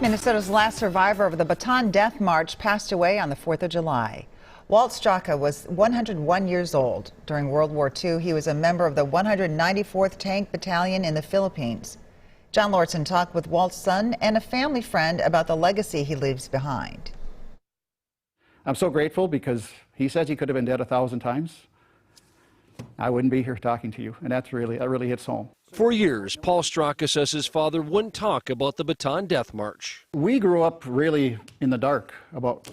Minnesota's last survivor of the Bataan Death March passed away on the 4th of July. Walt Straka was 101 years old. During World War II, he was a member of the 194th Tank Battalion in the Philippines. John Lordson talked with Walt's son and a family friend about the legacy he leaves behind. I'm so grateful because he says he could have been dead 1,000 times. I wouldn't be here talking to you, and that really hits home. For years, Paul Straka says his father wouldn't talk about the Bataan Death March. We grew up really in the dark about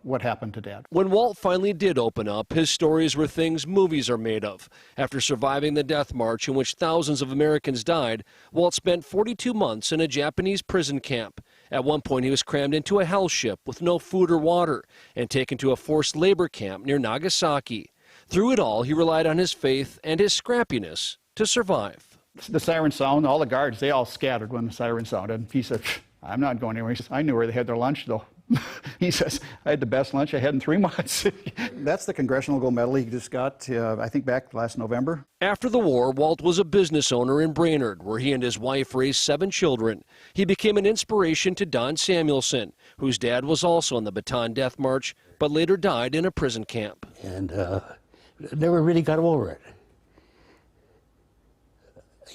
what happened to Dad. When Walt finally did open up, his stories were things movies are made of. After surviving the Death March, in which thousands of Americans died, Walt spent 42 months in a Japanese prison camp. At one point, he was crammed into a hell ship with no food or water and taken to a forced labor camp near Nagasaki. Through it all, he relied on his faith and his scrappiness to survive. The siren sound, all the guards, they all scattered when the siren sounded. He said, I'm not going anywhere. He says, I knew where they had their lunch, though. He says, I had the best lunch I had in 3 months. That's the Congressional Gold Medal he just got, I think, back last November. After the war, Walt was a business owner in Brainerd, where he and his wife raised 7 children. He became an inspiration to Don Samuelson, whose dad was also on the Bataan Death March, but later died in a prison camp. And never really got over it.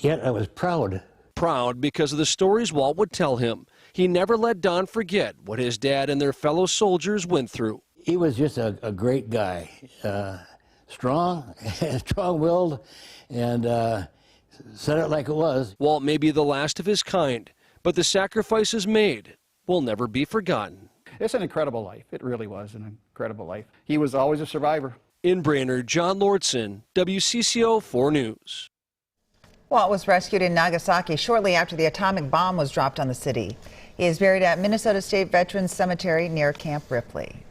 Yet I was proud. Proud because of the stories Walt would tell him. He never let Don forget what his dad and their fellow soldiers went through. He was just a great guy, strong, strong-willed, and said it like it was. Walt may be the last of his kind, but the sacrifices made will never be forgotten. It's an incredible life. It really was an incredible life. He was always a survivor. In Brainerd, John Lordson, WCCO 4 News. Walt was rescued in Nagasaki shortly after the atomic bomb was dropped on the city. He is buried at Minnesota State Veterans Cemetery near Camp Ripley.